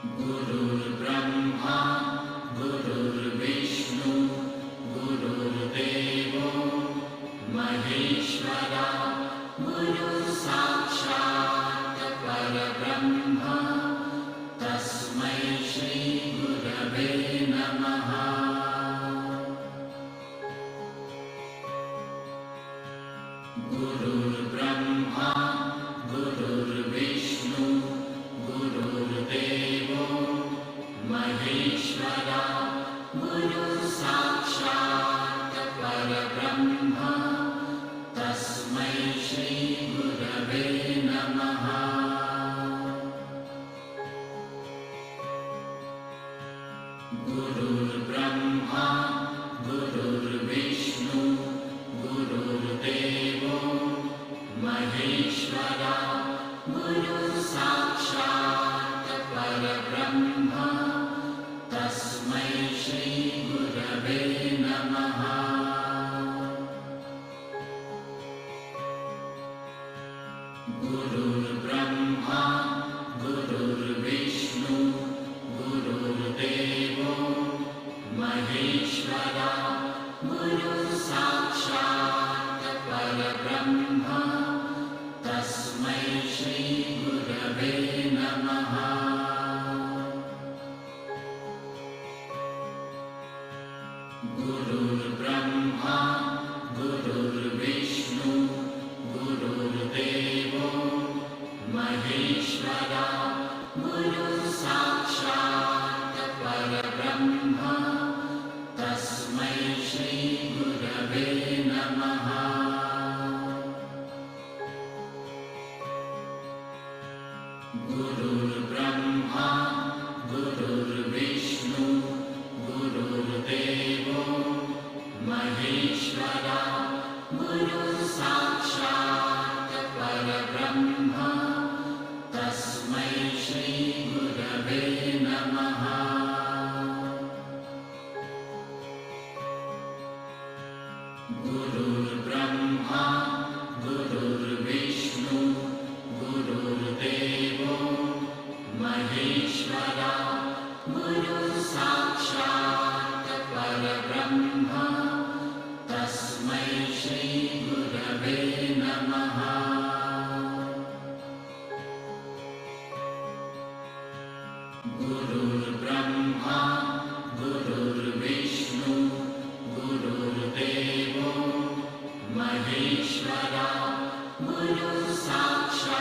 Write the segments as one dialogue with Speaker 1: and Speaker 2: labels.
Speaker 1: गुरुर्ब्रह्मा गुरुर्विष्णु गुरुर्देवो महेश्वरा गुरुसाक्षात् परब्रह्म तस्मै श्री गुरवे नमः। गुरुर्ब्रह्मा गुरुर्विष्णु गुरुर्देवो महेश्वरा गुरुसाक्षात् परब्रह्म तस्मै श्री गुरवे नमः। गुरुर्ब्रह्मा गुरुर्विष्णु गुरुर्देवो महेश्वरा गुरुसाक्षात् परब्रह्म तस्मै श्री गुरवे नमः। गुरुर्ब्रह्मा गुरुर्विष्णु गुरुर्देवो महेश्वरा गुरुसाक्षात् परब्रह्म तस्मै श्री गुरवे नमः। गुरुर्ब्रह्मा गुरुर्विष्णु गुरुर्देवो महेश्वरा गुरुसाक्षात् परब्रह्म तस्मै श्री गुरवे नमः। गुरुर्ब्रह्मा गुरुर्विष्णु गुरुर्देवो महेश्वरा गुरुसाक्षात् परब्रह्म तस्मै श्री गुरवे नमः। गुरुर्ब्रह्मा गुरुर्विष्णु गुरुर्देवो महेश्वरा गुरुसाक्षात् परब्रह्म तस्मै श्री गुरवे नमः। गुरुर्ब्रह्मा गुरुर्विष्णु गुरुर्देवो महेश्वरा गुरुसाक्षात्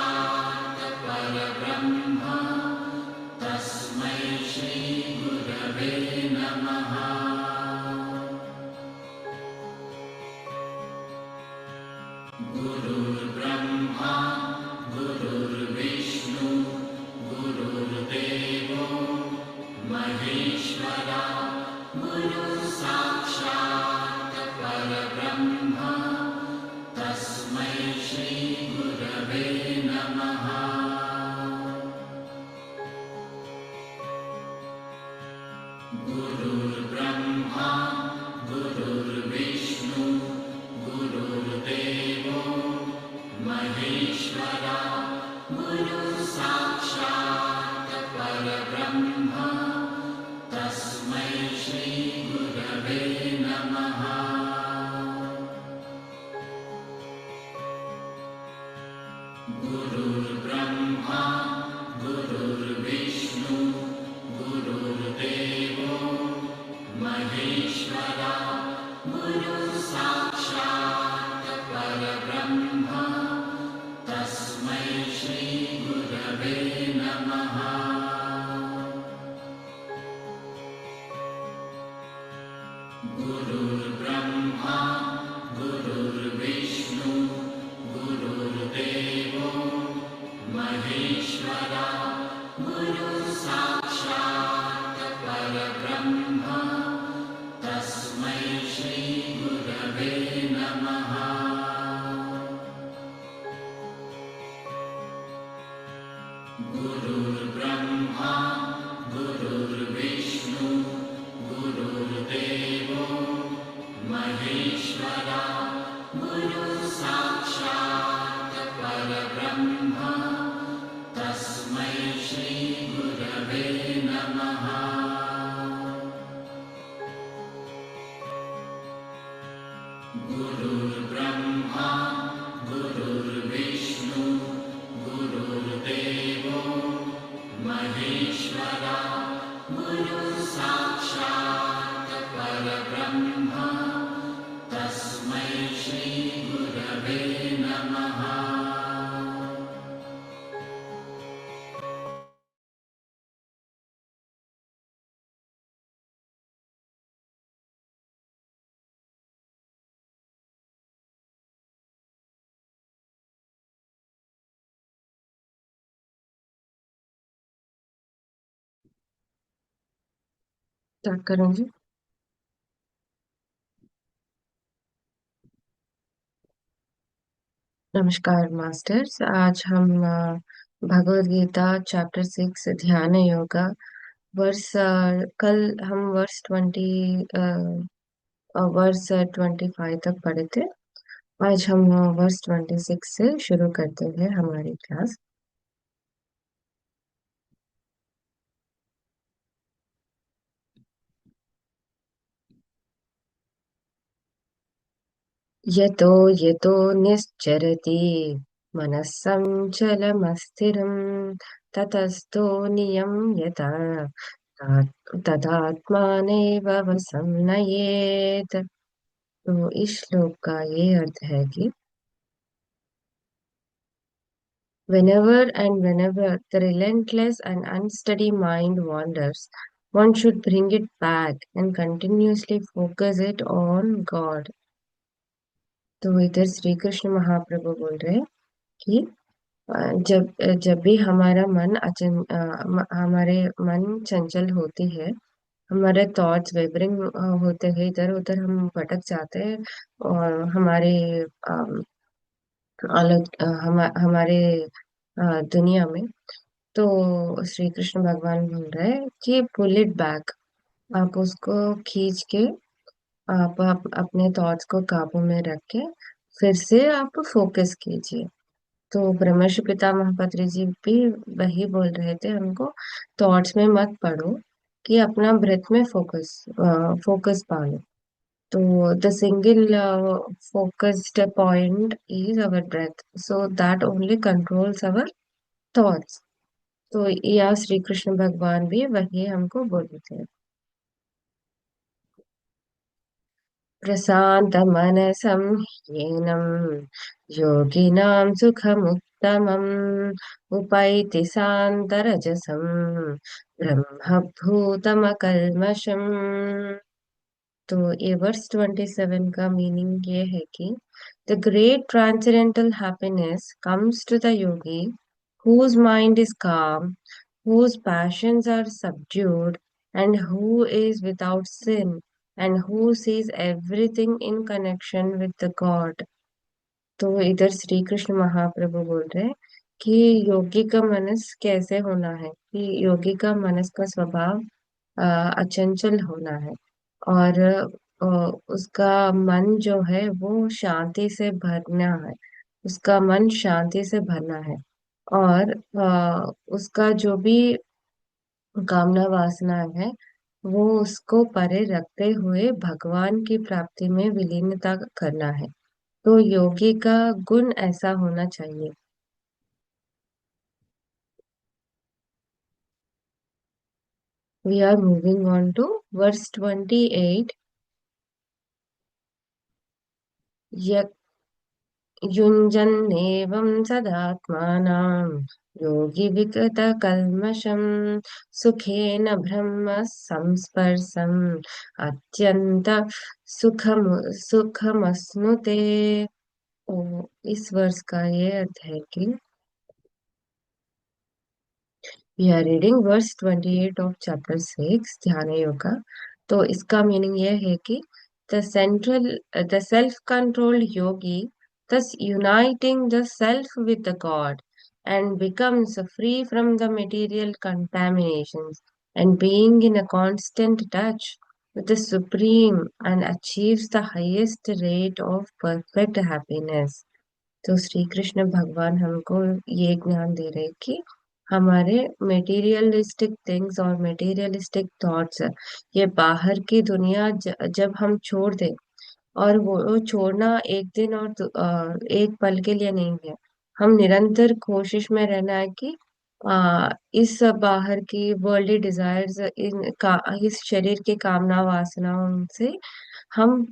Speaker 1: परब्रह्म तस्मै श्री गुरवे नमः। गुरुर्ब्रह्मा गुरुर्विष्णु गुरुर्देवो महेश्वरा गुरुसाक्षात् परब्रह्म तस्मै श्री गुरवे नमः। गुरुर्ब्रह्मा गुरुर्विष्णु गुरुर्देवो महेश्वरा गुरुसाक्षात् परब्रह्म तस्मै श्री गुरवे नमः। गुरुर्ब्रह्मा गुरुर्विष्णु गुरुर्देवो महेश्वरा गुरुसाक्षात् परब्रह्म तस्मै श्री गुरवे नमः। गुरुर्ब्रह्मा गुरुर्विष्णु गुरुर्देवो महेश्वरा गुरुसाक्षात् परब्रह्म तस्मै श्री गुरवे नमः। गुरुर्ब्रह्मा गुरुर्विष्णु गुरुर्देवो महेश्वरा गुरुसाक्षात् परब्रह्म तस्मै श्री गुरवे गुरुर्ब्रह्मा गुरुर्विष्णु गुरुर्देवो महेश्वरा गुरुसाक्षात् परब्रह्म तस्मै श्रीगुरवे नमः।
Speaker 2: स्टार्ट करेंगे। नमस्कार मास्टर्स, आज हम भगवद गीता चैप्टर 6 ध्यान योगा कल हम वर्ष 25 तक पढ़े थे। आज हम वर्ष 26 से शुरू करते हैं हमारी क्लास। यतो यतो निश्चरति मनः संचलमस्थिरं ततस्तो नियम्यता तदात्मानेव वसंनयेत्। तो इस श्लोक का ये अर्थ है कि whenever the relentless and unsteady mind wanders, one should bring it back and continuously focus it on God। तो इधर श्री कृष्ण महाप्रभु बोल रहे हैं कि जब जब भी हमारे मन चंचल होती है, हमारे थॉट्स वेवरिंग होते हैं, इधर उधर हम भटक जाते हैं और हमारे दुनिया में। तो श्री कृष्ण भगवान बोल रहे हैं कि पुल इट बैक, आप उसको खींच के आप अपने थॉट्स को काबू में रख के फिर से आप फोकस कीजिए। तो ब्रह्मर्षि पितामह पत्री जी भी वही बोल रहे थे हमको, थॉट्स में मत पड़ो, कि अपना ब्रेथ में फोकस पालो। तो the single focused point is our breath, so that only controls our thoughts। तो यह श्री कृष्ण भगवान भी वही हमको बोले थे। प्रशान्तमनसं ह्येनं योगिनां सुखमुत्तमम् उपैति सान्तरजसं ब्रह्मभूतमकल्मषम्। तो ये वर्स 27 का मीनिंग ये है कि the great transcendental happiness comes to the yogi whose mind is calm, whose passions are subdued, and who is without sin, and who sees everything in connection with the God। तो इधर श्री कृष्ण महाप्रभु बोल रहे हैं कि योगी का मनस कैसे होना है, कि योगी का मनस का स्वभाव अचंचल होना है, और उसका मन जो है वो शांति से भरना है, उसका मन शांति से भरना है। और उसका जो भी कामना वासना है वो उसको परे रखते हुए भगवान की प्राप्ति में विलीनता करना है। तो योगी का गुण ऐसा होना चाहिए। We are moving on to verse 28। युञ्जन्नेवं सदात्मानं योगी विगतकल्मषं सुखेन ब्रह्म संस्पर्शम् अत्यंत सुखमश्नुते। तो इस वर्ष का ये अर्थ है कि we are reading verse 28 of chapter 6 Dhyana Yoga. तो इसका मीनिंग ये है कि the self controlled yogi thus uniting the self with the God and becomes free from the material contaminations and being in a constant touch with the supreme and achieves the highest rate of perfect happiness। तो श्री कृष्ण भगवान हमको ये ज्ञान दे रहे कि हमारे materialistic things और materialistic thoughts, ये बाहर की दुनिया जब हम छोड़ दें, और वो छोड़ना एक दिन और एक पल के लिए नहीं है। हम निरंतर कोशिश में रहना है कि इस बाहर की वर्ल्डली डिजायर्स, इस शरीर के कामना वासनाओं से हम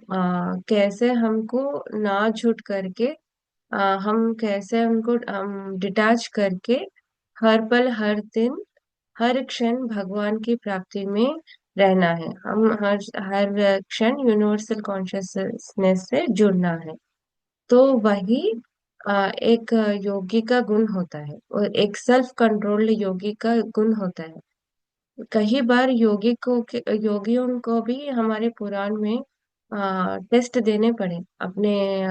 Speaker 2: कैसे हमको ना छूट करके, हम कैसे उनको हम डिटैच करके हर पल हर दिन हर क्षण भगवान की प्राप्ति में रहना है। हम हर हर क्षण यूनिवर्सल कॉन्शियसनेस से जुड़ना है। तो वही एक योगी का गुण होता है और एक सेल्फ कंट्रोल्ड योगी का गुण होता है। कई बार योगियों को भी हमारे पुराण में टेस्ट देने पड़े अपने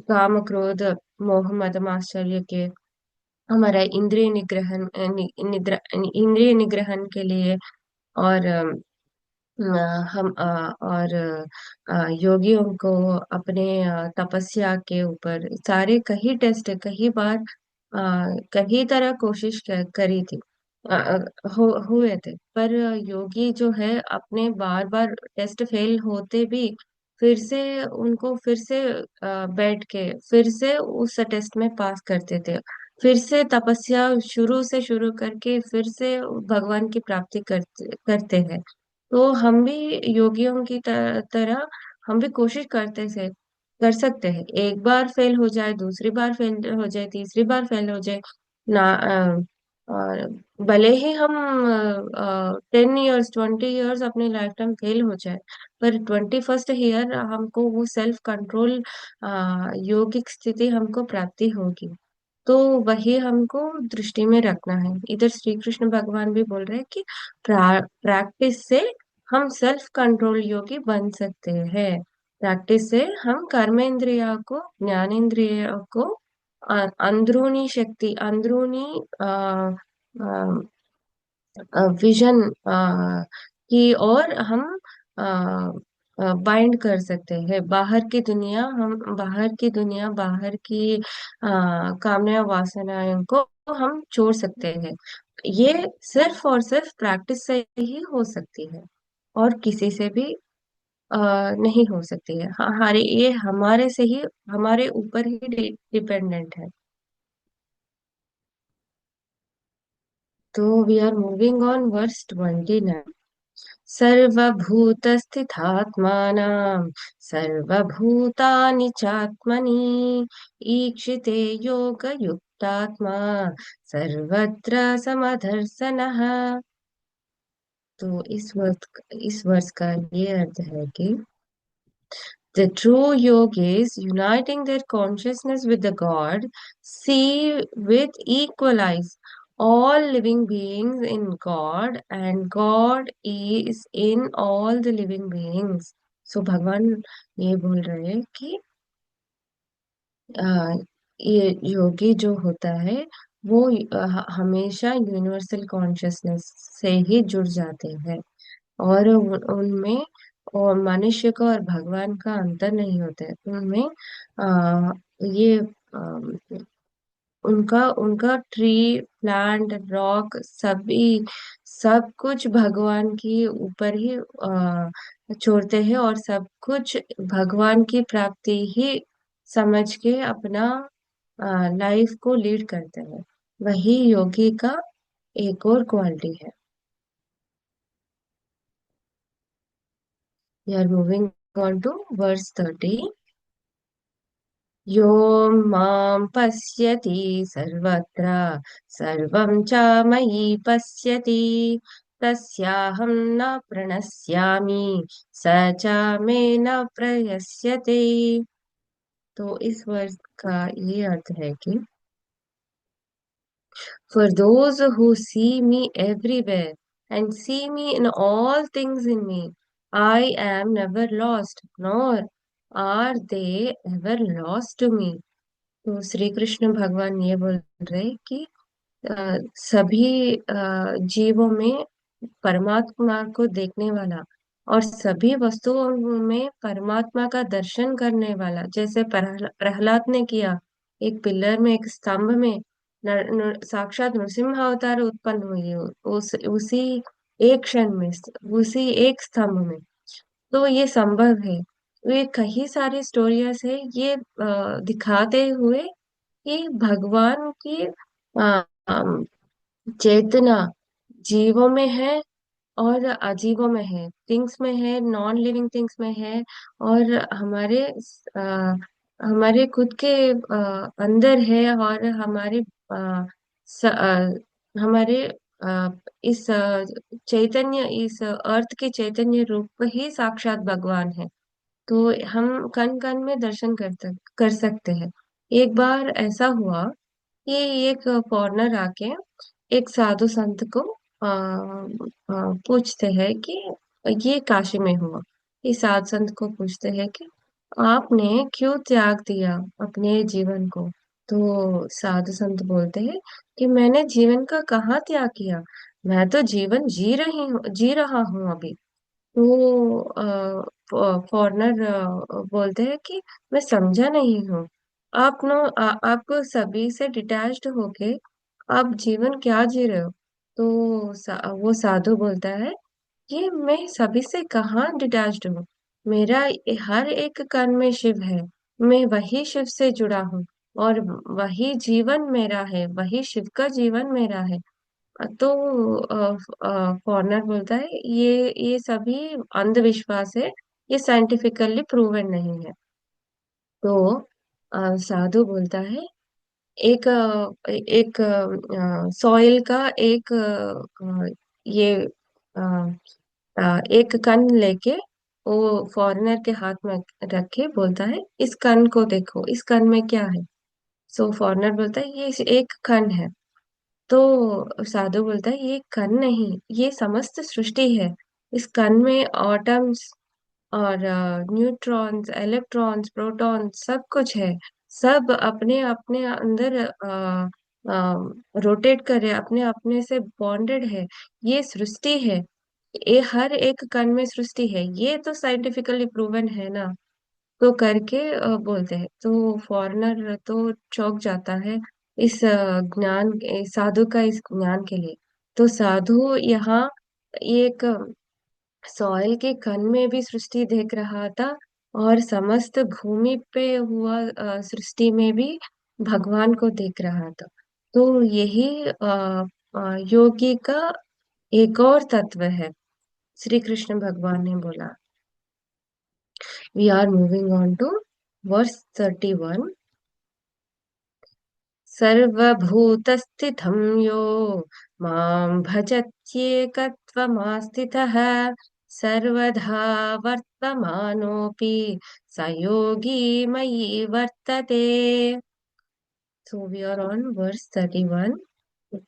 Speaker 2: काम क्रोध मोह मद मात्सर्य के, हमारा इंद्रिय निग्रहण इंद्रिय निग्रहण के लिए। और हम और योगियों को अपने तपस्या के ऊपर सारे कई टेस्ट कई बार कई तरह कोशिश करी थी, हुए थे। पर योगी जो है अपने बार बार टेस्ट फेल होते भी फिर से उनको फिर से बैठ के फिर से उस टेस्ट में पास करते थे, फिर से तपस्या शुरू से शुरू करके फिर से भगवान की प्राप्ति करते हैं। तो हम भी योगियों की तरह हम भी कोशिश करते से कर सकते हैं। एक बार फेल हो जाए, दूसरी बार फेल हो जाए, तीसरी बार फेल हो जाए ना, और भले ही हम 10 इयर्स 20 इयर्स अपनी लाइफ टाइम फेल हो जाए, पर 21st ईयर हमको वो सेल्फ कंट्रोल योगिक स्थिति हमको प्राप्ति होगी। तो वही हमको दृष्टि में रखना है। इधर श्री कृष्ण भगवान भी बोल रहे हैं कि प्रैक्टिस से हम सेल्फ कंट्रोल योगी बन सकते हैं। प्रैक्टिस से हम कर्मेंद्रिय को ज्ञानेंद्रिय को अंदरूनी शक्ति अंदरूनी विजन की और हम बाइंड कर सकते हैं। बाहर की कामना वासनाओं को हम छोड़ सकते हैं। ये सिर्फ और सिर्फ प्रैक्टिस से ही हो सकती है, और किसी से भी नहीं हो सकती है। हमारे ये हमारे से ही हमारे ऊपर ही डिपेंडेंट है। तो we are moving on verse 29। सर्वभूतस्थितात्मानां सर्वभूतानि चात्मनि ईक्षिते योगयुक्तात्मा सर्वत्र समदर्शनः। तो इस वर्ष का ये अर्थ है कि the true yogis, uniting their consciousness with the God, see with equal eyes all living beings in God, and God is in all the living beings. So भगवान ये बोल रहे हैं कि आ, ये योगी जो होता है वो हमेशा यूनिवर्सल कॉन्शियसनेस से ही जुड़ जाते हैं, और उनमें और मनुष्य का और भगवान का अंतर नहीं होता है। उनमें ये उनका उनका ट्री प्लांट रॉक सभी सब कुछ भगवान के ऊपर ही छोड़ते हैं, और सब कुछ भगवान की प्राप्ति ही समझ के अपना लाइफ को लीड करते हैं। वही योगी का एक और क्वालिटी है। We are moving on to verse 30। यो मां पश्यति सर्वत्र सर्वं च मयि पश्यति तस्याहं न प्रणश्यामि स च मे न प्रयस्यते। तो इस वर्ष का ये अर्थ है कि for those who see me everywhere and see me in all things in me, I am never lost, nor are they ever lost to me। तो श्री कृष्ण भगवान ये बोल रहे हैं कि सभी जीवों में परमात्मा को देखने वाला और सभी वस्तुओं में परमात्मा का दर्शन करने वाला, जैसे प्रहलाद ने किया। एक पिलर में एक स्तंभ में साक्षात नृसिंह अवतार उत्पन्न हुई उसी एक क्षण में, उसी एक स्तंभ में। तो ये संभव है। ये कई सारी स्टोरीज है, ये दिखाते हुए कि भगवान की चेतना जीवों में है और अजीबों में है, थिंग्स में है, नॉन लिविंग थिंग्स में है, और आ, हमारे खुद के अंदर है, और हमारे इस चैतन्य, इस अर्थ के चैतन्य रूप ही साक्षात भगवान है। तो हम कण कण में दर्शन कर सकते हैं। एक बार ऐसा हुआ कि एक फॉरेनर आके एक साधु संत को पूछते हैं कि ये काशी में हुआ। ये साधु संत को पूछते हैं कि आपने क्यों त्याग दिया अपने जीवन को। तो साधु संत बोलते हैं कि मैंने जीवन का कहाँ त्याग किया, मैं तो जीवन जी रहा हूँ अभी। तो फॉरेनर बोलते हैं कि मैं समझा नहीं हूँ, आप सभी से डिटैच्ड होके आप जीवन क्या जी रहे हो। तो वो साधु बोलता है कि मैं सभी से कहाँ डिटैच्ड हूँ, मेरा हर एक कण में शिव है, मैं वही शिव से जुड़ा हूँ, और वही जीवन मेरा है, वही शिव का जीवन मेरा है। तो फॉरनर बोलता है ये सभी अंधविश्वास है, ये साइंटिफिकली प्रूवन नहीं है। तो साधु बोलता है एक सॉइल का ये अ, एक कण लेके वो फॉरेनर के हाथ में रख के बोलता है, इस कण को देखो, इस कण में क्या है। सो फॉरेनर बोलता है ये एक कण है। तो साधु बोलता है ये कण नहीं, ये समस्त सृष्टि है। इस कण में एटम्स और न्यूट्रॉन्स, इलेक्ट्रॉन्स, प्रोटॉन्स सब कुछ है। सब अपने अपने अंदर रोटेट कर रहे, अपने अपने से बॉन्डेड है। ये सृष्टि है, ये हर एक कण में सृष्टि है, ये तो साइंटिफिकली प्रूवन है ना। तो करके बोलते हैं। तो फॉरेनर तो चौंक जाता है इस साधु का इस ज्ञान के लिए। तो साधु यहाँ एक सॉइल के कण में भी सृष्टि देख रहा था, और समस्त भूमि पे हुआ सृष्टि में भी भगवान को देख रहा था। तो यही योगी का एक और तत्व है, श्री कृष्ण भगवान ने बोला। We are moving on to verse 31। सर्वभूतस्थितं यो मां भजत्येकत्वमास्थितः सर्वधा वर्तमानोऽपि स योगी मयि वर्तते। So we are on verse 31,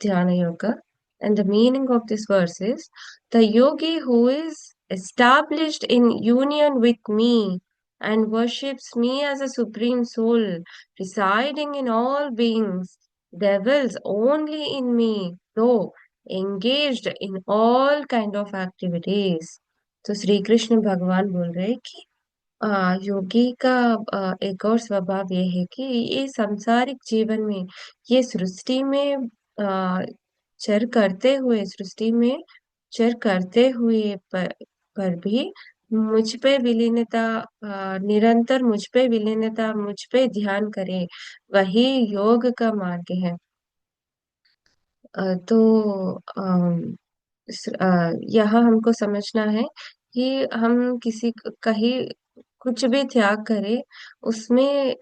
Speaker 2: Dhyana Yoga. And the meaning of this verse is the yogi who is established in union with me and worships me as a supreme soul, residing in all beings, devils only in me, though engaged in all kind of activities. तो श्री कृष्ण भगवान बोल रहे हैं कि योगी का एक और स्वभाव ये है कि ये सांसारिक जीवन में, ये सृष्टि में चर करते हुए, सृष्टि में चर करते हुए पर भी मुझ पे विलीनता, निरंतर मुझ पे विलीनता, मुझ पे ध्यान करे, वही योग का मार्ग है। तो यहाँ हमको समझना है कि हम कहीं कुछ भी त्याग करें, उसमें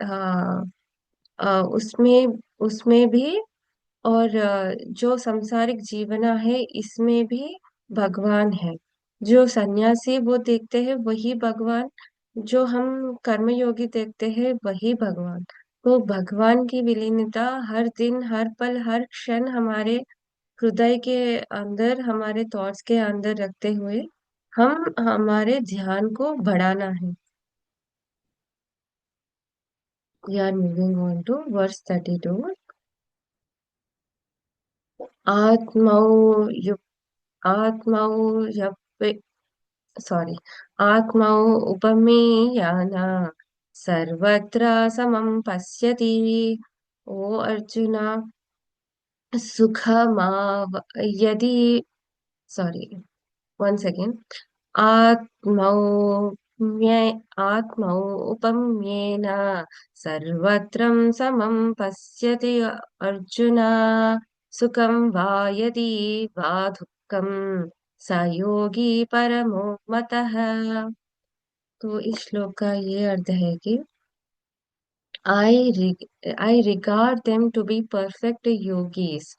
Speaker 2: उसमें उसमें भी, और जो सांसारिक जीवना है इसमें भी भगवान है। जो सन्यासी वो देखते हैं वही भगवान, जो हम कर्मयोगी देखते हैं वही भगवान। तो भगवान की विलीनता हर दिन, हर पल, हर क्षण हमारे हृदय के अंदर, हमारे थॉट्स के अंदर रखते हुए हम हमारे ध्यान को बढ़ाना है। We are moving on to verse 32. आत्मौ यु आत्मौ यप् सॉरी आत्मौ उपमेयाना सर्वत्र समं पश्यति। ओ अर्जुना, सुखमाव यदि, सॉरी, वन सेकेंड। आत्मौ आत्मौपम्येन सर्वत्र समं पश्यति अर्जुन। सुखं वा यदि वा दुःखं स योगी परमो मतः। तो इस श्लोक का ये अर्थ है कि I, I regard them to be perfect yogis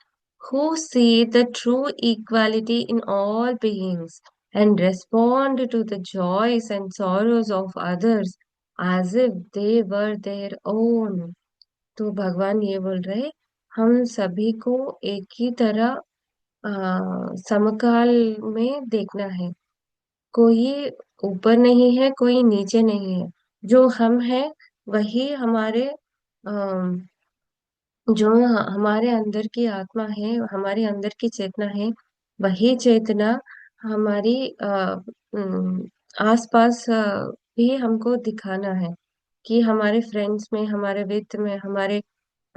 Speaker 2: who see the true equality in all beings and respond to the joys and sorrows of others as if they were their own. तो भगवान ये बोल रहे, हम सभी को एक ही तरह समकाल में देखना है। कोई ऊपर नहीं है, कोई नीचे नहीं है। जो हम हैं वही हमारे अम, जो हमारे अंदर की आत्मा है, हमारे अंदर की चेतना है, वही चेतना हमारी आसपास भी हमको दिखाना है कि हमारे फ्रेंड्स में, हमारे वित्त में, हमारे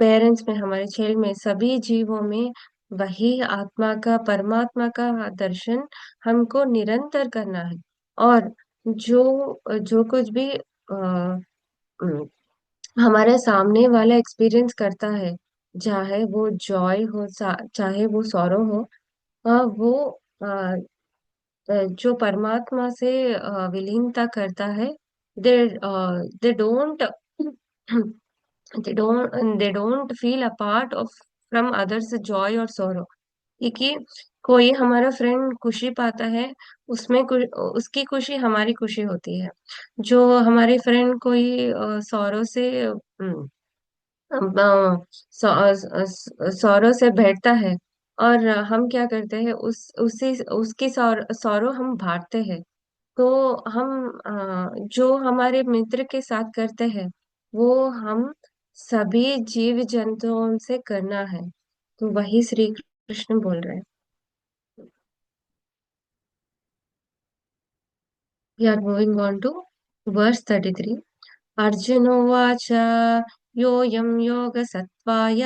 Speaker 2: पेरेंट्स में, हमारे चाइल्ड में, सभी जीवों में वही आत्मा का, परमात्मा का दर्शन हमको निरंतर करना है। और जो जो कुछ भी हमारे सामने वाला एक्सपीरियंस करता है, चाहे वो जॉय हो, चाहे वो सॉरो हो, वो अ, जो परमात्मा से विलीनता करता है, they don't they don't feel a part of from others joy or sorrow। क्योंकि कोई हमारा फ्रेंड खुशी पाता है, उसमें उसकी खुशी हमारी खुशी होती है। जो हमारे फ्रेंड कोई सौरों से सौरों से बैठता है, और हम क्या करते हैं, उसी उसकी सौरों हम बांटते हैं। तो हम जो हमारे मित्र के साथ करते हैं, वो हम सभी जीव जंतुओं से करना है। तो वही श्री कृष्ण बोल रहे हैं। We are moving on to verse 33. अर्जुनोवाच योऽयं योगसत्त्वाय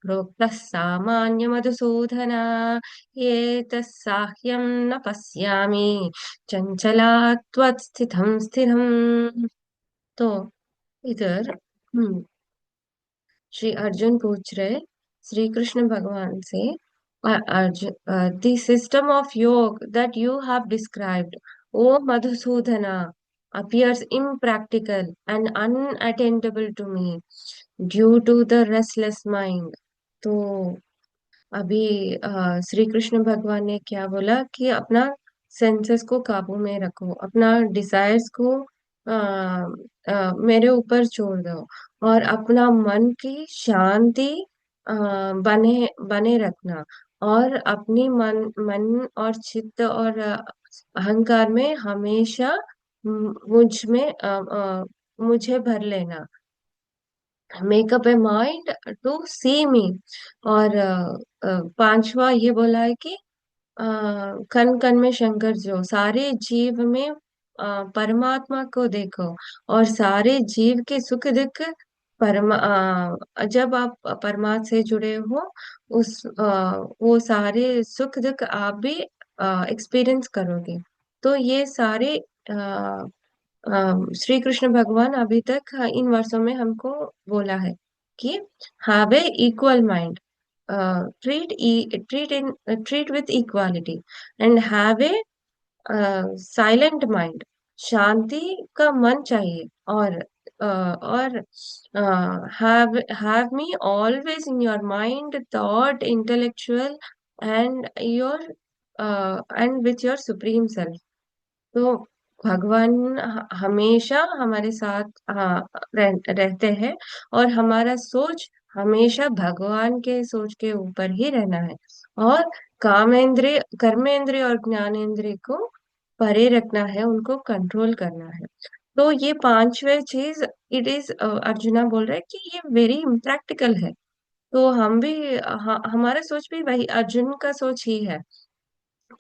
Speaker 2: प्रोक्तः सामान्यमधुसूदन एतत्साह्यं न पश्यामि चञ्चला त्वत्स्थितं स्थिरम्। तो इधर श्री अर्जुन पूछ रहे श्री कृष्ण भगवान से, Arjun, the system of yoga that you have described, O Madhusudana, appears impractical and unattainable to me due to the restless mind। तो अभी श्री कृष्ण भगवान ने क्या बोला कि अपना सेंसेस को काबू में रखो, अपना डिजायर्स को मेरे ऊपर छोड़ दो, और अपना मन की शांति बने बने रखना, और अपनी मन और चित्त और अहंकार में हमेशा मुझ में मुझे भर लेना। Make up a mind to see me. और पांचवा ये बोला है कि कण कण में शंकर, जो सारे जीव में परमात्मा को देखो, और सारे जीव के सुख दुख जब आप परमात्मा से जुड़े हो, वो सारे सुख दुख आप भी एक्सपीरियंस करोगे। तो ये सारे श्री कृष्ण भगवान अभी तक इन वर्षों में हमको बोला है कि have a equal mind, treat treat with equality, and have a silent mind, शांति का मन चाहिए। और have me always in your mind, thought, intellectual, and your and with your supreme self. तो भगवान हमेशा हमारे साथ रहते हैं, और हमारा सोच हमेशा भगवान के सोच के ऊपर ही रहना है, और कामेंद्रिय, कर्मेंद्रिय और ज्ञानेंद्रिय को परे रखना है, उनको कंट्रोल करना है। तो ये पांचवे चीज, इट इज, अर्जुना बोल रहे हैं कि ये वेरी इम्प्रैक्टिकल है। तो हम भी हमारा सोच भी वही अर्जुन का सोच ही है,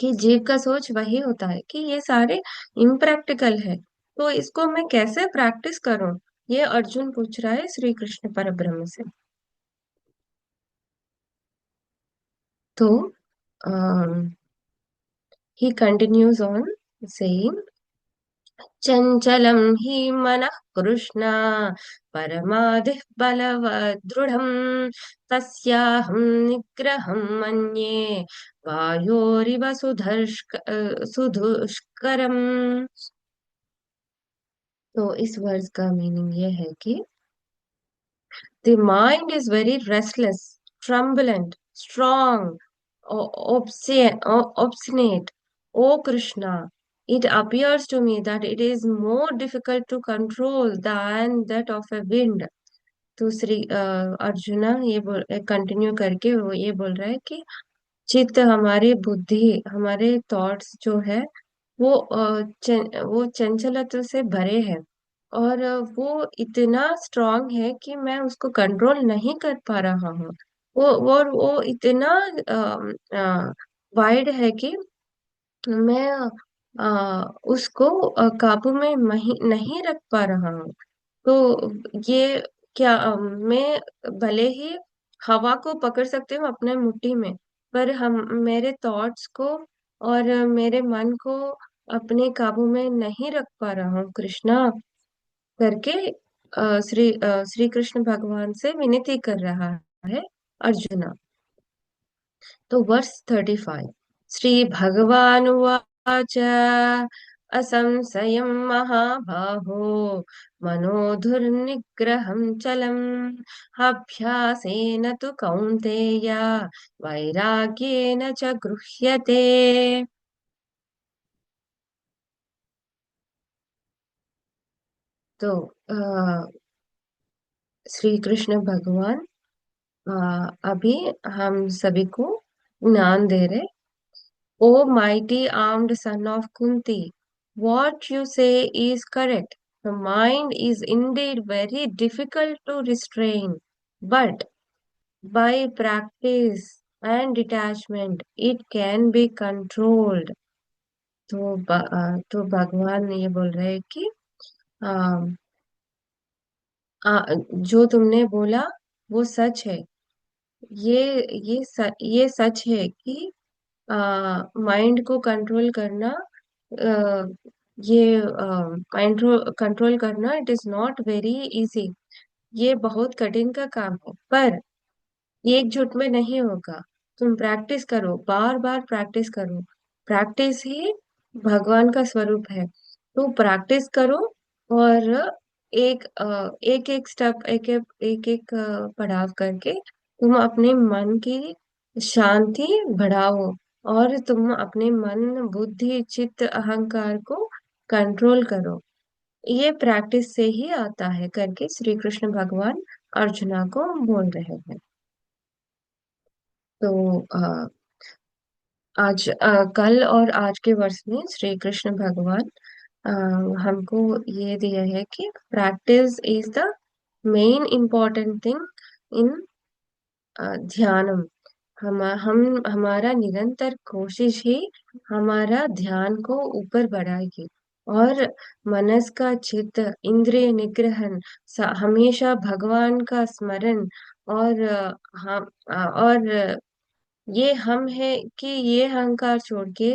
Speaker 2: कि जीव का सोच वही होता है कि ये सारे इम्प्रैक्टिकल है। तो इसको मैं कैसे प्रैक्टिस करूं, ये अर्जुन पूछ रहा है श्री कृष्ण परब्रह्म से। तो ही कंटिन्यूज ऑन सेइंग, चञ्चलं हि मनः कृष्ण परमाधिः बलवदृढम् तस्याहं निग्रहं मन्ये वायोरिव सुदुष्करम्। तो इस वर्ड का मीनिंग ये है कि the mind is very restless, turbulent, strong, obstinate. O Krishna, it appears to me that it is more difficult to control than that of a wind. तो श्री अर्जुना ये बोल कंटिन्यू करके वो ये बोल रहा है कि चित्त हमारी बुद्धि हमारे थॉट्स जो है वो वो चंचलत्व से भरे हैं और वो इतना स्ट्रांग है कि मैं उसको कंट्रोल नहीं कर पा रहा हूँ। वो इतना वाइड है कि मैं उसको काबू में नहीं रख पा रहा हूँ। तो ये क्या मैं भले ही हवा को पकड़ सकती हूँ अपने मुट्ठी में पर हम मेरे थॉट्स को और मेरे मन को अपने काबू में नहीं रख पा रहा हूँ कृष्णा करके श्री कृष्ण भगवान से विनती कर रहा है अर्जुना। तो वर्स 35 श्री भगवानुवाच असंशयं महाबाहो मनो दुर्निग्रहं चलम् अभ्यासेन तु कौन्तेय वैराग्येन च गृह्यते। तो श्री कृष्ण भगवान अभी हम सभी को ज्ञान दे रहे। O mighty armed son of Kunti, what you say is correct. The mind is indeed very difficult to restrain, but by practice and detachment, it can be controlled. तो भगवान ये बोल रहे हैं कि आ, जो तुमने बोला वो सच है। ये सच है कि माइंड को कंट्रोल करना अ, ये माइंड कंट्रोल करना it is not very easy. ये बहुत कठिन का काम है पर एकजुट में नहीं होगा। तुम प्रैक्टिस करो बार बार प्रैक्टिस करो। प्रैक्टिस ही भगवान का स्वरूप है। तो प्रैक्टिस करो और एक एक स्टेप एक एक पड़ाव करके तुम अपने मन की शांति बढ़ाओ और तुम अपने मन बुद्धि चित्त अहंकार को कंट्रोल करो। ये प्रैक्टिस से ही आता है करके श्री कृष्ण भगवान अर्जुना को बोल रहे हैं। तो कल और आज के वर्ष में श्री कृष्ण भगवान अ, हमको ये दिया है कि practice is the main important thing in ध्यानम। हम हमारा निरंतर कोशिश ही हमारा ध्यान को ऊपर बढ़ाएगी और मनस का चित्त इंद्रिय निग्रहण हमेशा भगवान का स्मरण और हम और ये हम है कि ये अहंकार छोड़ के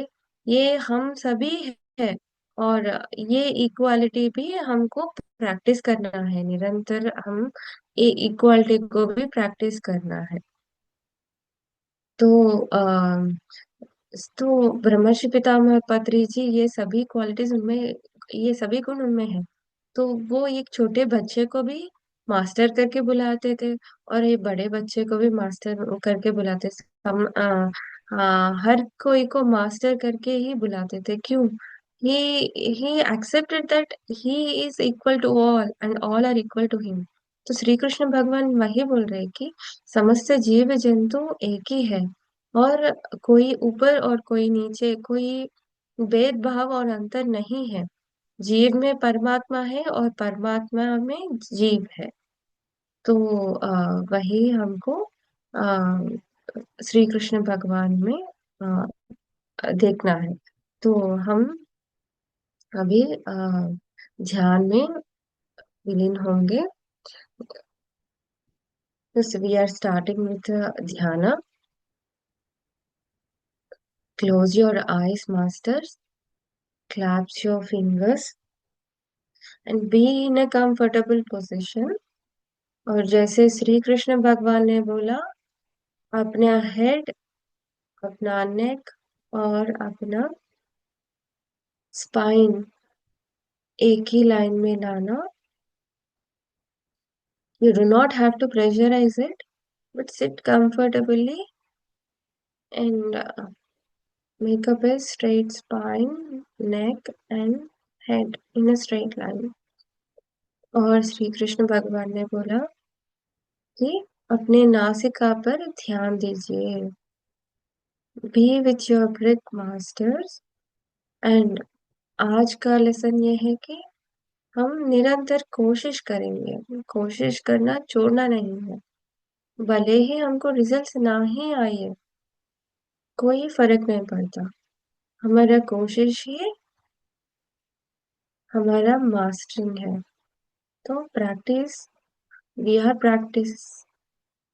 Speaker 2: ये हम सभी है और ये इक्वालिटी भी हमको प्रैक्टिस करना है निरंतर। हम ये इक्वालिटी को भी प्रैक्टिस करना है। तो तो ब्रह्मर्षि पितामह पत्री जी ये सभी क्वालिटीज उनमें ये सभी गुण उनमें है। तो वो एक छोटे बच्चे को भी मास्टर करके बुलाते थे और ये बड़े बच्चे को भी मास्टर करके बुलाते थे। हम हर कोई को मास्टर करके ही बुलाते थे। क्यों? He accepted that he is equal to all and all are equal to him. तो श्री कृष्ण भगवान वही बोल रहे हैं कि समस्त जीव जंतु एक ही है और कोई ऊपर और कोई नीचे कोई भेदभाव और अंतर नहीं है। जीव में परमात्मा है और परमात्मा में जीव है। तो वही हमको श्री कृष्ण भगवान में देखना है। तो हम अभी ध्यान में विलीन होंगे। वी आर स्टार्टिंग विथ ध्यान। Close your eyes masters, claps your fingers and be in a comfortable position. और जैसे श्री कृष्ण भगवान ने बोला, अपना हेड, अपना नेक और अपना स्पाइन एक ही लाइन में लाना. You do not have to pressurize it, but sit comfortably and make up a straight spine, neck and head in a straight line. और श्री कृष्ण भगवान ने बोला कि अपने नासिका पर ध्यान दीजिए. Be with your breath, masters. And आज का लेसन ये है कि हम निरंतर कोशिश करेंगे. कोशिश करना छोड़ना नहीं है. भले ही हमको रिजल्ट्स ना ही आए, कोई फर्क नहीं पड़ता. हमारा कोशिश ही हमारा मास्टरिंग है. तो practice, we are practice,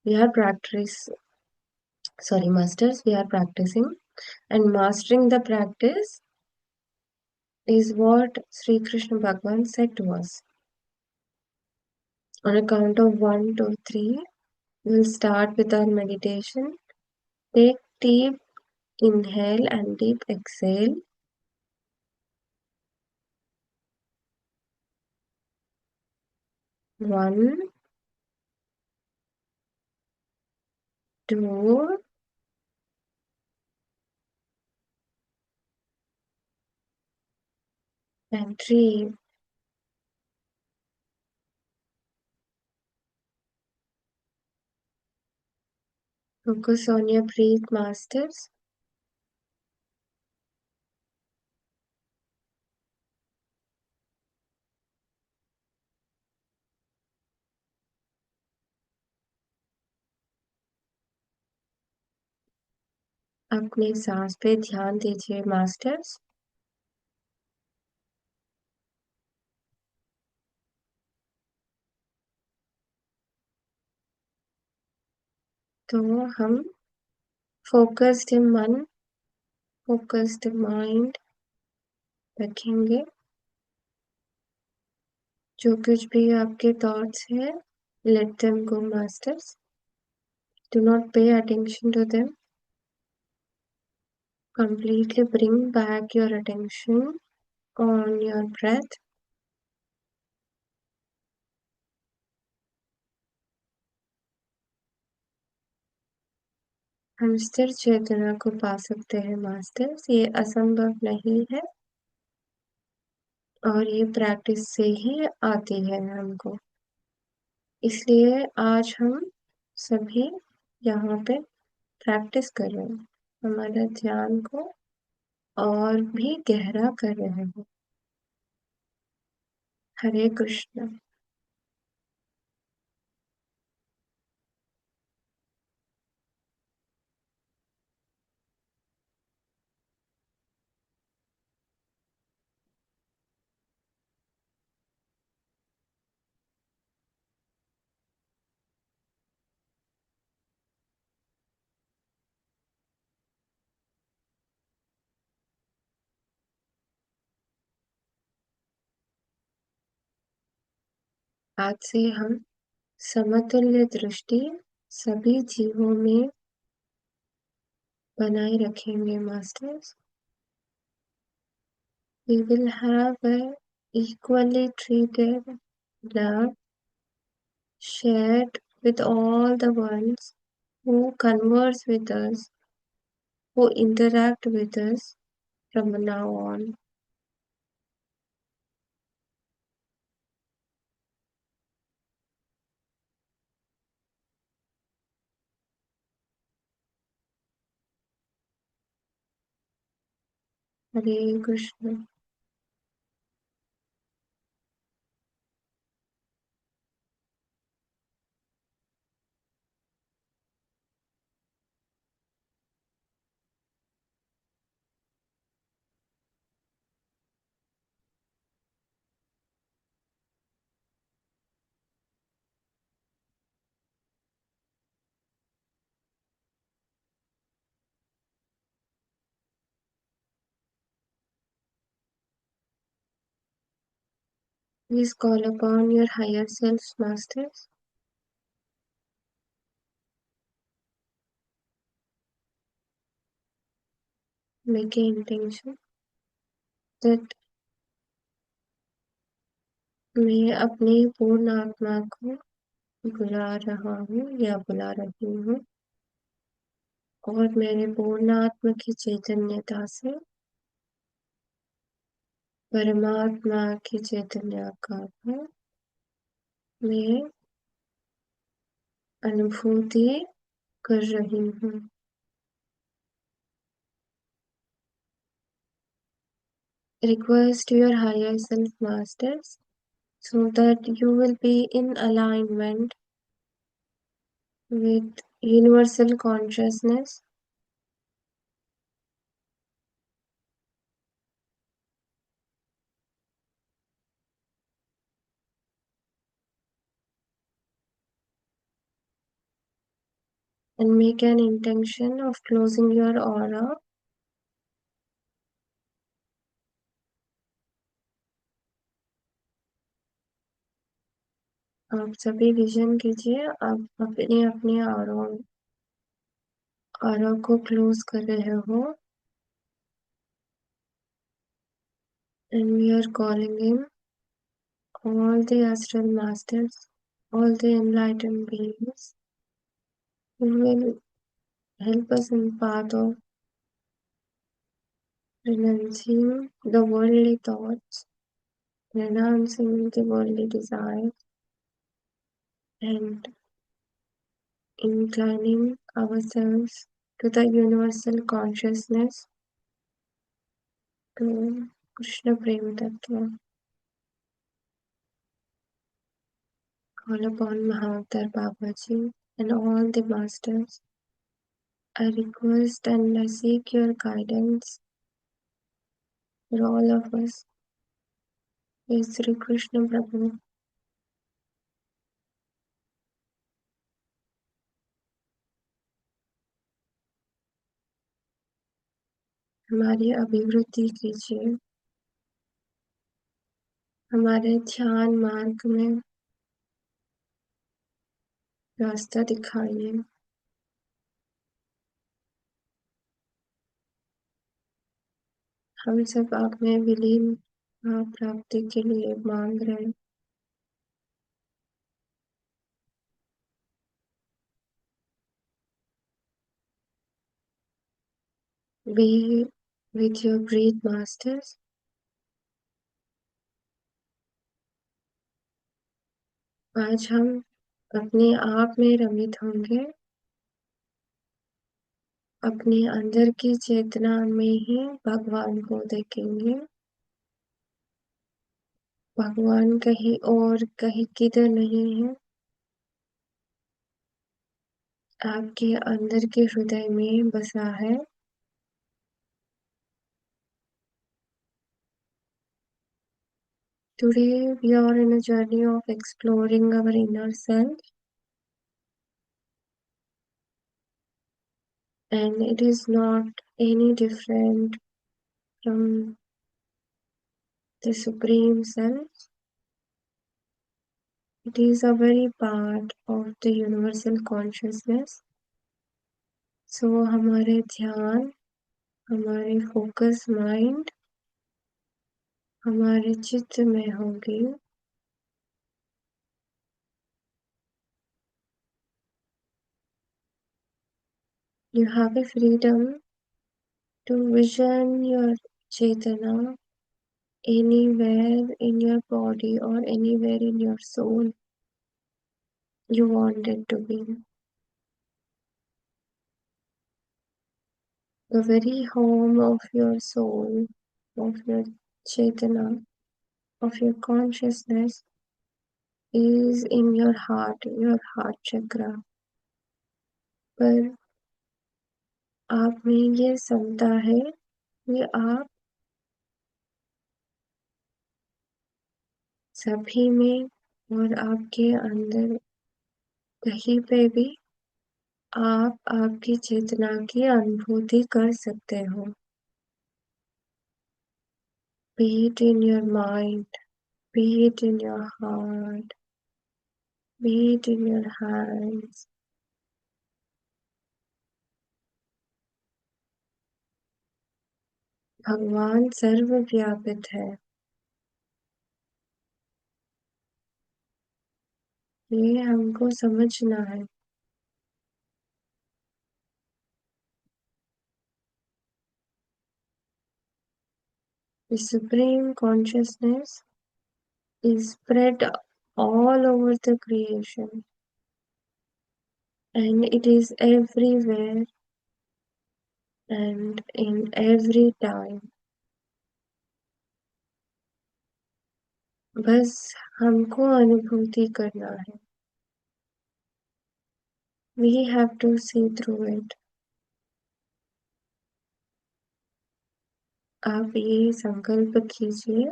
Speaker 2: we are practice, sorry masters, we are practicing, and mastering the practice is what Sri Krishna Bhagavan said to us. On a count of 1, 2, 3, we'll start with our meditation. Take deep inhale and deep exhale. 1, 2, and 3. Focus on your breath, masters. अपने सांस पे ध्यान दीजिए, masters. तो हम focused मन, focused mind रखेंगे. जो कुछ भी आपके थॉट्स हैं, let them go, masters. Do not pay attention to them. Completely bring back your attention on your breath. हम स्थिर चेतना को पा सकते हैं, मास्टर्स. ये असंभव नहीं है और ये प्रैक्टिस से ही आती है हमको. इसलिए आज हम सभी यहाँ पे प्रैक्टिस कर रहे हैं, हमारे ध्यान को और भी गहरा कर रहे हैं. हरे कृष्ण. आज से हम समतुल्य दृष्टि सभी जीवों में बनाए रखेंगे, masters. We will have a equally treated love shared with all the ones who converse with us, who interact with us from now on. Hare Krishna. Please call upon your higher self, masters. Make an intention that मैं अपनी पूर्ण आत्मा को बुला रहा हूँ या बुला रही हूँ और मेरे पूर्ण आत्मा की चैतन्यता से परमात्मा की चैतन्य का मैं अनुभूति कर रही हूँ. Request your higher self, masters, so that you will be in alignment with universal consciousness and make an intention of closing your aura. आप सभी विजन कीजिए आप अपने अपने aura को क्लोज कर रहे हो and we are calling in all the astral masters, all the enlightened beings who will help us in the path of renouncing the worldly thoughts, renouncing the worldly desires, and inclining ourselves to the universal consciousness, to Krishna Prema Tattva. Call upon Mahavatar Babaji and all the masters. I request and I seek your guidance for all of us. Jai Sri Krishna Prabhu. हमारी अभिवृद्धि कीजिए, हमारे ध्यान मार्ग में रास्ता दिखाइए. हम सब आप में विलीन भाव प्राप्ति के लिए मांग रहे हैं. Be with your breath, masters. आज हम अपने आप में रमित होंगे, अपने अंदर की चेतना में ही भगवान को देखेंगे. भगवान कहीं और कहीं किधर नहीं है, आपके अंदर के हृदय में बसा है. Today we are in a journey of exploring our inner self, and it is not any different from the Supreme Self. It is a very part of the universal consciousness. So हमारे ध्यान, हमारे focus mind हमारे चित्त में होगी. You have a freedom to vision your Chaitana anywhere in your body or anywhere in your soul you want it to be. The very home of your soul, of your Chaitana, of your consciousness is in your heart chakra. पर आप में ये क्षमता है कि आप सभी में और आपके अंदर कहीं पे भी आप आपकी चेतना की अनुभूति कर सकते हो. Be it in your mind, Be it in your heart, be it in your hands. भगवान सर्वव्यापित है। ये हमको समझना है। The Supreme Consciousness is spread all over the creation, and it is everywhere and in every time. बस हमको अनुभूति करना है। We have to see through it. आप ये संकल्प कीजिए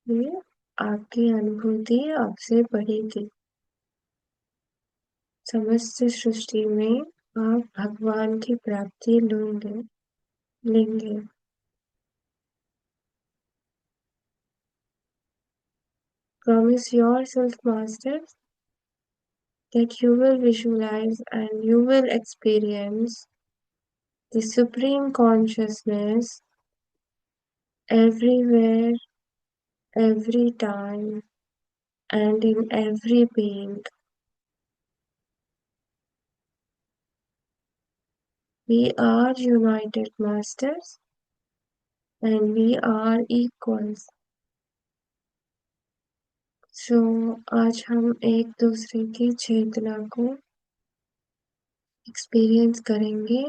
Speaker 2: कि आपकी अनुभूति आपसे बढ़ेगी। समस्त सृष्टि में आप भगवान की प्राप्ति लेंगे। Promise yourself, Masters, that you will visualize and you will experience the Supreme Consciousness everywhere, every time, and in every being. We are united, Masters, and we are equals. So, आज हम एक दूसरे की चेतना को एक्सपीरियंस करेंगे।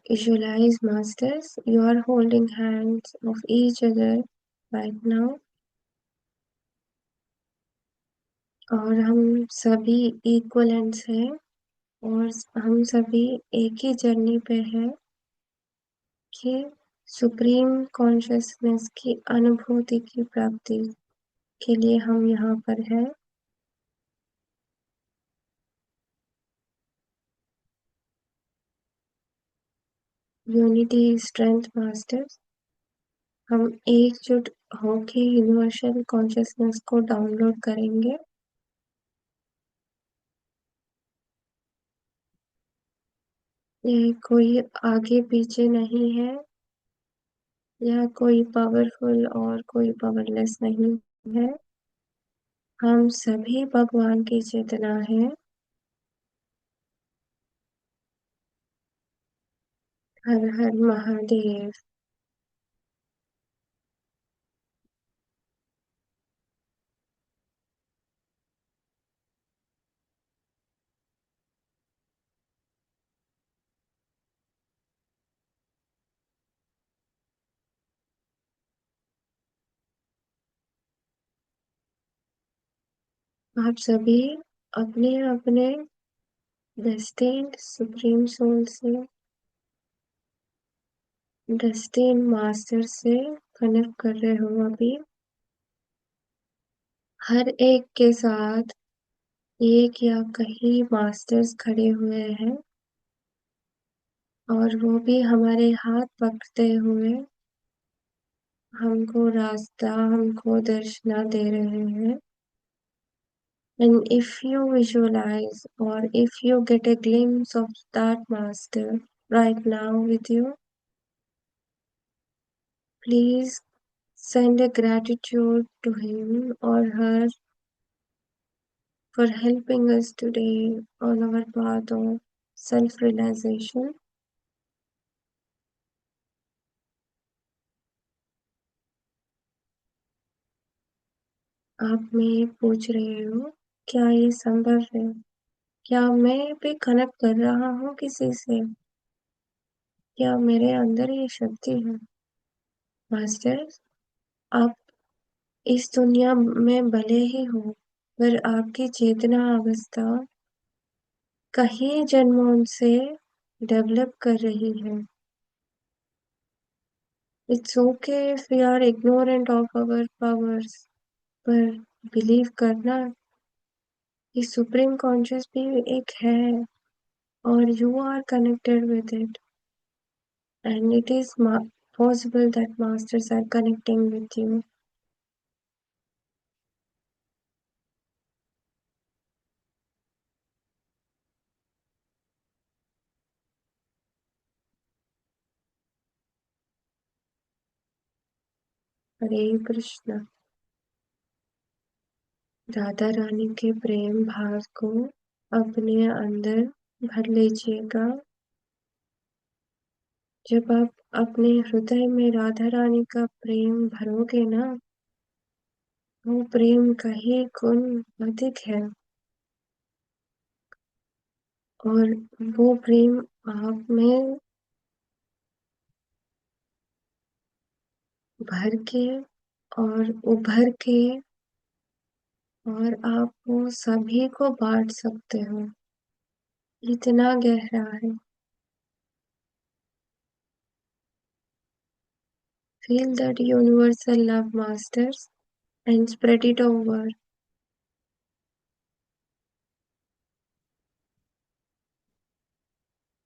Speaker 2: Visualize, Masters, you are holding hands of each other right now. और हम सभी इक्वलेंट्स हैं और हम सभी एक ही जर्नी पे हैं कि सुप्रीम कॉन्शियसनेस की अनुभूति की प्राप्ति के लिए हम यहाँ पर हैं। यूनिटी स्ट्रेंथ मास्टर्स, हम एकजुट होके यूनिवर्सल कॉन्शियसनेस को डाउनलोड करेंगे। ये कोई आगे पीछे नहीं है, या कोई पावरफुल और कोई पावरलेस नहीं है। हम सभी भगवान की चेतना है। हर हर महादेव। आप सभी अपने अपने डेस्टिन्ड सुप्रीम सोल से, डेस्टिन्ड मास्टर से कनेक्ट कर रहे हो। अभी हर एक के साथ एक या कई मास्टर्स खड़े हुए हैं और वो भी हमारे हाथ पकड़ते हुए हमको रास्ता, हमको दर्शना दे रहे हैं। And if you visualize or if you get a glimpse of that master right now with you, please send a gratitude to him or her for helping us today on our path of self-realization. आप मैं पूछ रही हूँ, क्या ये संभव है? क्या मैं भी कनेक्ट कर रहा हूँ किसी से? क्या मेरे अंदर ये शक्ति है? मास्टर, आप इस दुनिया में भले ही हो, पर आपकी चेतना अवस्था कई जन्मों से डेवलप कर रही है। It's okay if we are ignorant of our powers, पर बिलीव करना कि सुप्रीम कॉन्शियस भी एक है और you are connected with it, and it is possible that masters are connecting with you. Hare Krishna. Radha Rani के प्रेम भाव को अपने अंदर भर लीजिएगा। जब आप अपने हृदय में राधा रानी का प्रेम भरोगे ना, वो प्रेम कहीं गुण अधिक है और वो प्रेम आप में भर के और उभर के और आप वो सभी को बांट सकते हो। इतना गहरा है। Feel that universal love, masters, and spread it over.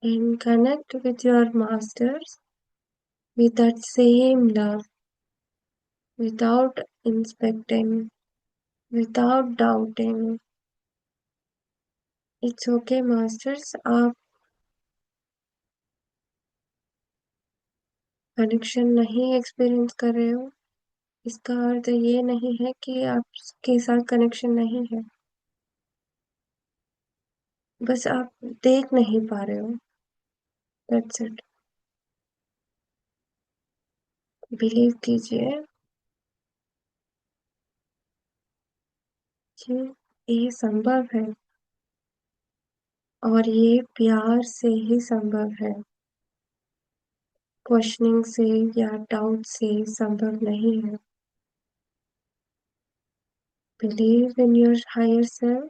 Speaker 2: And connect with your masters with that same love, without inspecting, without doubting. It's okay, masters. आप कनेक्शन नहीं एक्सपीरियंस कर रहे हो, इसका अर्थ ये नहीं है कि आपके साथ कनेक्शन नहीं है। बस आप देख नहीं पा रहे हो। That's it. बिलीव कीजिए कि ये संभव है और ये प्यार से ही संभव है। क्वेश्चनिंग से या डाउट से संभव नहीं है। Believe in your higher self,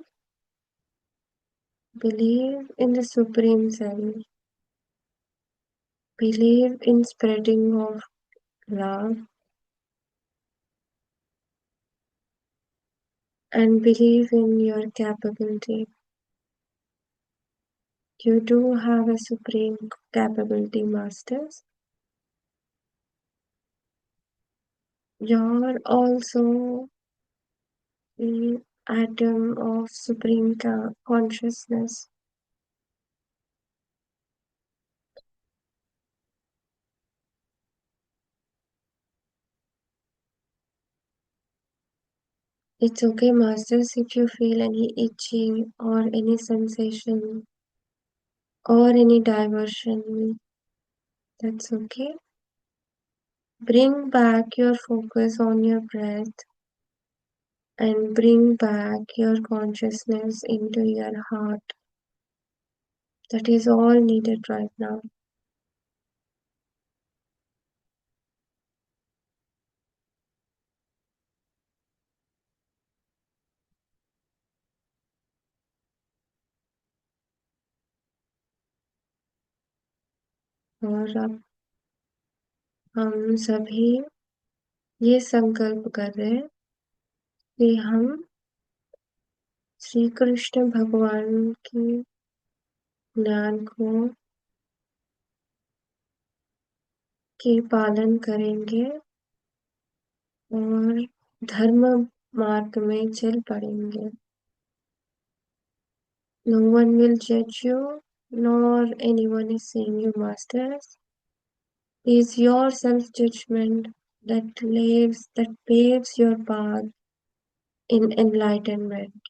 Speaker 2: believe in the supreme self, believe in spreading of love, and believe in your capability. You do have a supreme capability, masters. You're also the atom of supreme consciousness. It's okay, masters, if you feel any itching or any sensation or any diversion. That's okay. Bring back your focus on your breath and bring back your consciousness into your heart. That is all needed right now. और अब हम सभी ये संकल्प कर रहे हैं कि हम श्री कृष्ण भगवान की ज्ञान को के पालन करेंगे और धर्म मार्ग में चल पड़ेंगे। No one will judge you, nor anyone is seeing you, masters. It is your self-judgment that paves your path in enlightenment.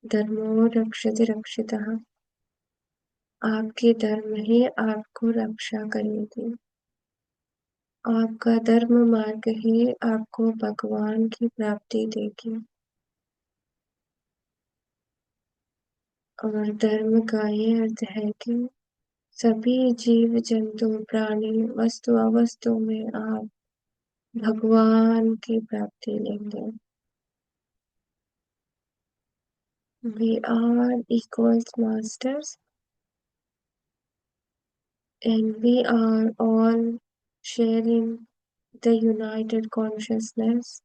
Speaker 2: धर्मो रक्षति रक्षितः। आपके धर्म ही आपको रक्षा करेगी। आपका धर्म मार्ग ही आपको भगवान की प्राप्ति देगी। और धर्म का ये अर्थ है कि सभी जीव जंतु प्राणी वस्तु अवस्तु में आप भगवान की प्राप्ति लेंगे। We are equals, masters, and we are all sharing the united consciousness,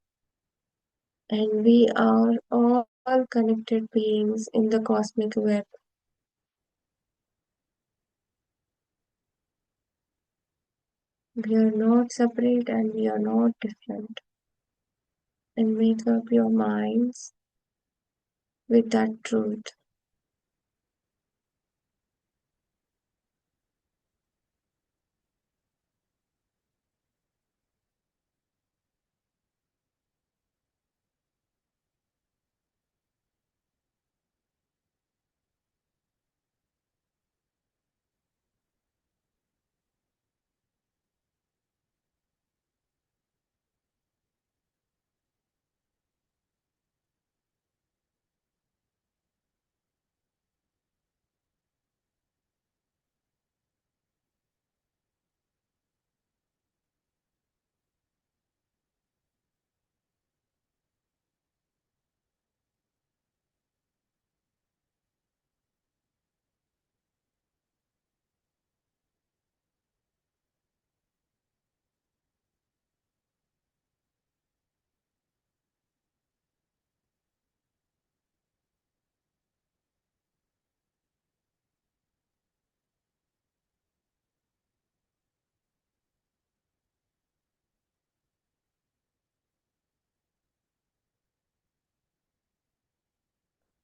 Speaker 2: and we are all connected beings in the cosmic web. We are not separate and we are not different. And make up your minds with that truth.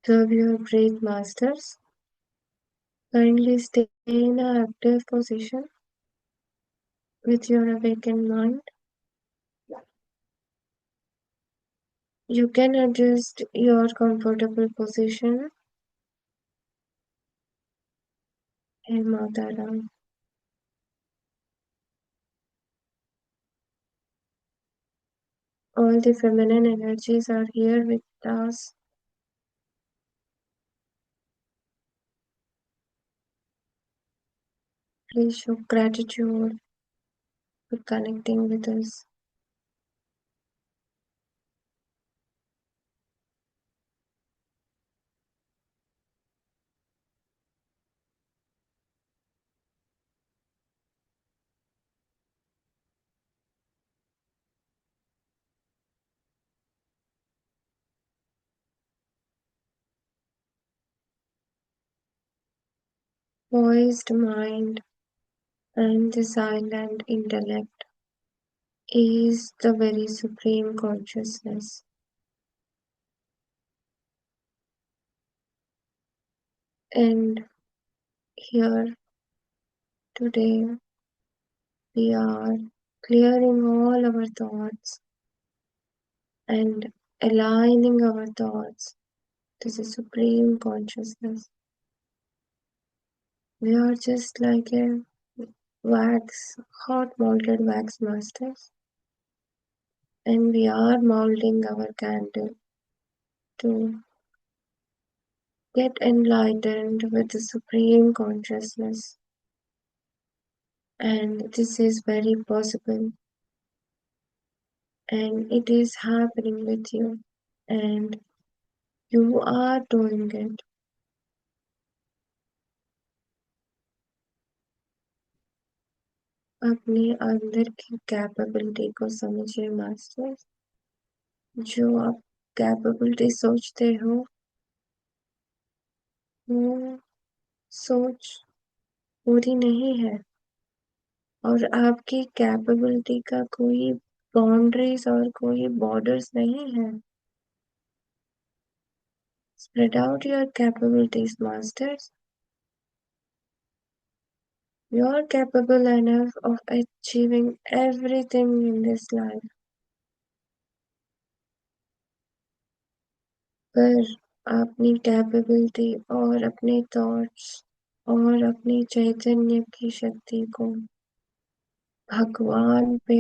Speaker 2: Observe your breath, masters. Kindly stay in an active position with your awakened mind. You can adjust your comfortable position in Mataram. All the feminine energies are here with us. Please show gratitude for connecting with us. Poised mind and the silent intellect is the very supreme consciousness. And here today we are clearing all our thoughts and aligning our thoughts to the supreme consciousness. We are just like a wax, hot molded wax masters, and we are molding our candle to get enlightened with the supreme consciousness. And this is very possible, and it is happening with you, and you are doing it. अपने अंदर की capability को समझिए masters. जो आप capability सोचते हो वो सोच पूरी नहीं है, और आपकी कैपेबिलिटी का कोई बाउंड्रीज और कोई बॉर्डर्स नहीं है. Spread out your capabilities, masters. You are capable enough of achieving everything in this life. पर अपनी कैपेबिलिटी और अपने थॉट्स और अपनी चैतन्य की शक्ति को भगवान पे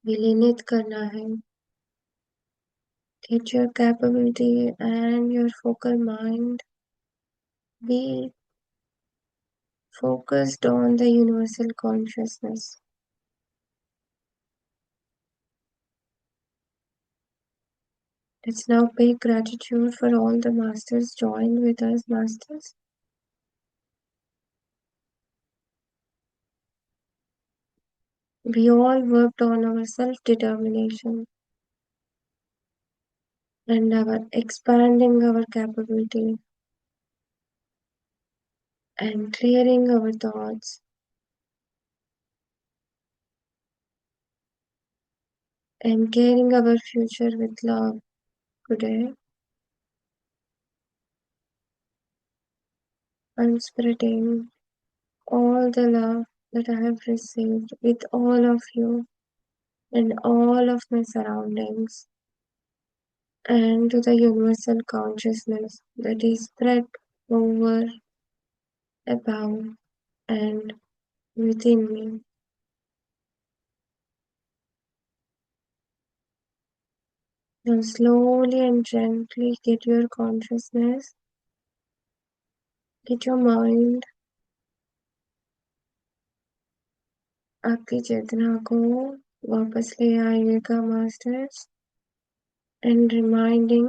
Speaker 2: विलीनित करना है. Let your capability and your focal mind be focused on the universal consciousness. Let's now pay gratitude for all the masters joined with us, masters. We all worked on our self-determination and our expanding our capability and clearing our thoughts and caring our future with love today. I'm spreading all the love that I have received with all of you and all of my surroundings and to the universal consciousness that is spread over, above, and within me. Now slowly and gently get your consciousness, get your mind, आपकी चेतना को वापस ले आइएगा masters, and reminding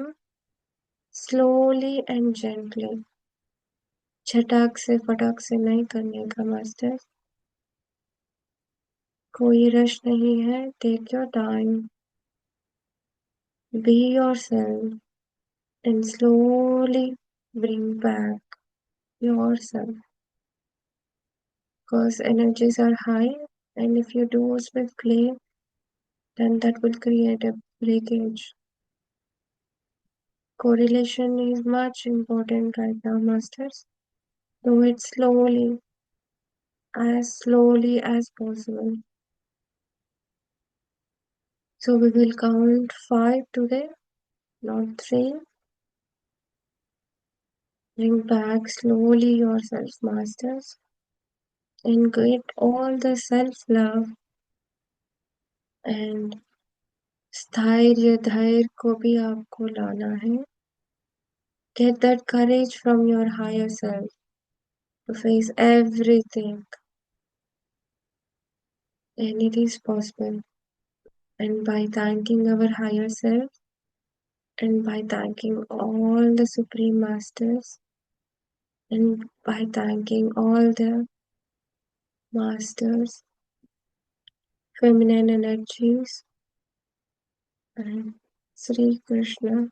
Speaker 2: slowly and gently, झटाक से फटाक से नहीं करने का मास्टर्स, कोई रश नहीं है, take your time, be yourself and slowly bring back yourself, because energies are high and if you do swiftly then that will create a breakage. Correlation is much important right now, masters. Do it slowly as possible. So we will count 5 today, not 3. Bring back slowly yourself, masters, and get all the self-love and स्थाइर्य धैर्य को भी आपको लाना है. Get that courage from your higher self to face everything, and it is possible. And by thanking our higher self and by thanking all the supreme masters and by thanking all the masters, feminine energies and Sri Krishna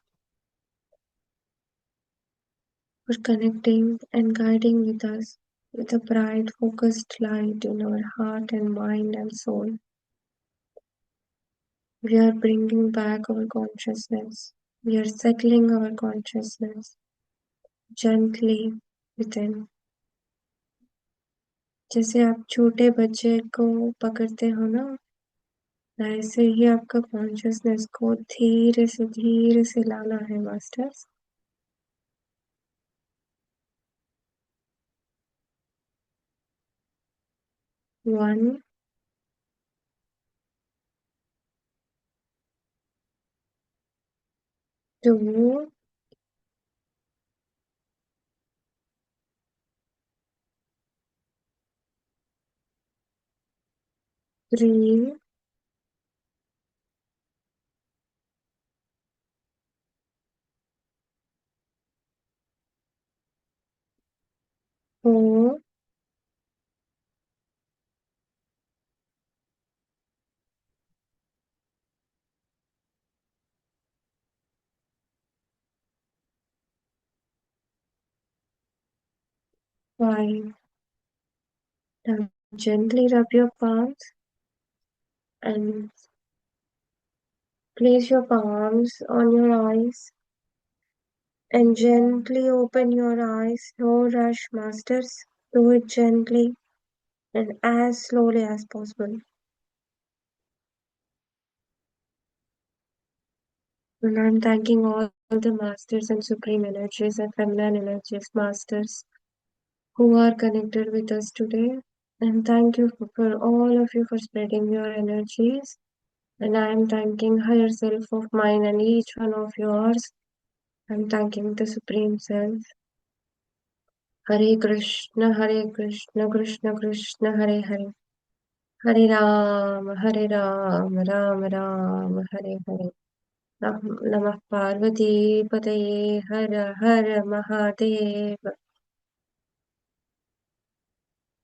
Speaker 2: for connecting and guiding with us with a bright focused light in our heart and mind and soul. We are bringing back our consciousness. We are settling our consciousness gently within. जैसे आप छोटे बच्चे को पकड़ते हो ना, ऐसे ही आपका कॉन्शियसनेस को धीरे से लाना है masters. 1, 2, 3, 4, 5. Now gently rub your palms and place your palms on your eyes and gently open your eyes. No rush, masters. Do it gently and as slowly as possible. And I'm thanking all the masters and supreme energies and feminine energies masters who are connected with us today. And thank you for all of you for spreading your energies. And I am thanking higher self of mine and each one of yours. I'm thanking the Supreme Self. Hare Krishna, Krishna Krishna, Hare Hare. Hare Ram, Ram Ram, Hare Hare. Namah Parvati Pataye, Har Har Mahadev.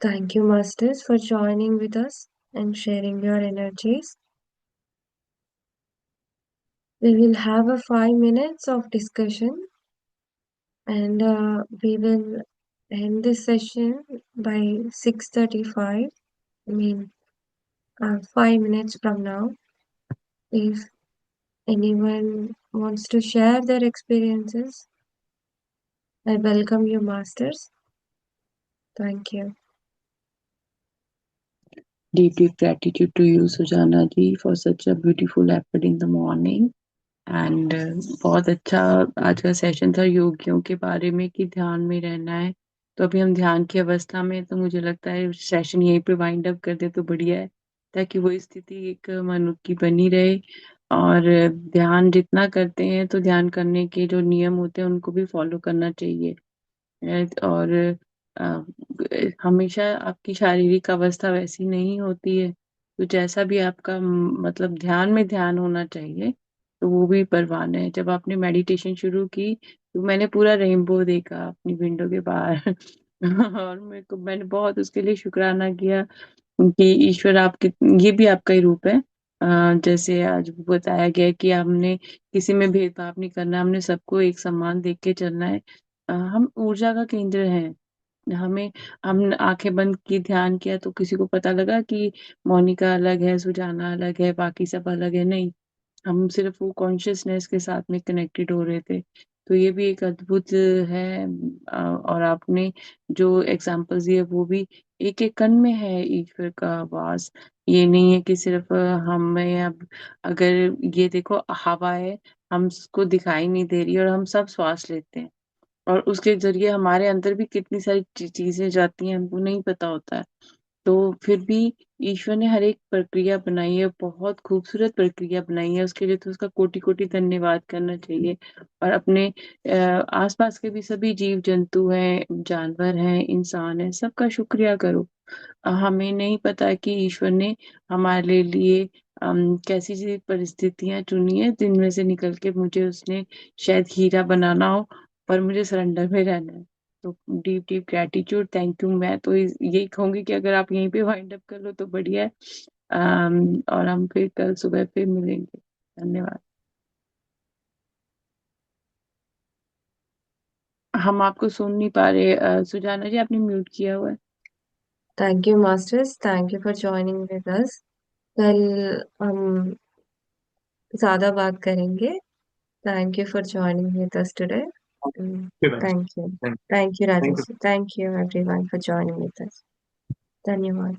Speaker 2: Thank you, Masters, for joining with us and sharing your energies. We will have a 5 minutes of discussion and we will end this session by 6:35. I mean, 5 minutes from now. If anyone wants to share their experiences, I welcome you, Masters. Thank you.
Speaker 3: Deep, deep gratitude to you, Sujana ji, for such a beautiful effort in the morning. And बहुत अच्छा आज का session था योगियों के बारे में कि ध्यान में रहना है। तो अभी हम ध्यान की अवस्था में, तो मुझे लगता है सेशन यहीं पे वाइंड अप कर दे तो बढ़िया है, ताकि वो स्थिति एक मनुष्य की बनी रहे। और ध्यान जितना करते हैं तो ध्यान करने के जो नियम होते हैं उनको भी फॉलो करना चाहिए। और अ, हमेशा आपकी शारीरिक अवस्था वैसी नहीं होती है, तो जैसा भी आपका मतलब ध्यान में ध्यान होना चाहिए, तो वो भी परवान है। जब आपने मेडिटेशन शुरू की तो मैंने पूरा रेनबो देखा अपनी विंडो के बाहर और मेरे को मैंने बहुत उसके लिए शुक्राना किया कि ईश्वर आपके, ये भी आपका ही रूप है। जैसे आज बताया गया कि हमने किसी में भेदभाव नहीं करना, हमने सबको एक समान देख के चलना है। हम ऊर्जा का केंद्र हैं। हमें हम आंखें बंद की ध्यान किया तो किसी को पता लगा कि मोनिका अलग है, सुजाना अलग है, बाकी सब अलग है? नहीं, हम सिर्फ वो कॉन्शियसनेस के साथ में कनेक्टेड हो रहे थे। तो ये भी एक अद्भुत है। और आपने जो एग्जांपल्स दिए वो भी, एक एक कण में है ईश्वर का वास। ये नहीं है कि सिर्फ हमें अब, अगर ये देखो हवा है, हमको दिखाई नहीं दे रही और हम सब श्वास लेते हैं, और उसके ज़रिए हमारे अंदर भी कितनी सारी चीज़ें जाती हैं, हमको नहीं पता होता है। तो फिर भी ईश्वर ने हर एक प्रक्रिया बनाई है, बहुत खूबसूरत प्रक्रिया बनाई है, उसके लिए तो उसका कोटि-कोटि धन्यवाद करना चाहिए। और अपने आस-पास के भी सभी जीव-जंतु हैं, जानवर हैं, इंसान हैं, सबका शुक्रिया करो। हमें नहीं पता कि ईश्वर ने हमारे लिए कैसी सी परिस्थितियां चुनी है, जिनमें से निकल के मुझे उसने शायद हीरा बनाना हो, पर मुझे सरेंडर में रहना है। तो deep deep gratitude, thank you. मैं तो यही कहूंगी कि अगर आप यहीं पे वाइंड अप कर लो तो बढ़िया है। और हम फिर कल सुबह फिर मिलेंगे। धन्यवाद। हम आपको सुन नहीं पा रहे। सुजाना जी, आपने म्यूट किया हुआ है।
Speaker 2: Thank you, Masters. Thank you for joining with us. कल हम ज़्यादा बात करेंगे. Thank you for joining with us today. Thank you. Thank you, Rajesh. Thank you, everyone, for joining with us. धन्यवाद.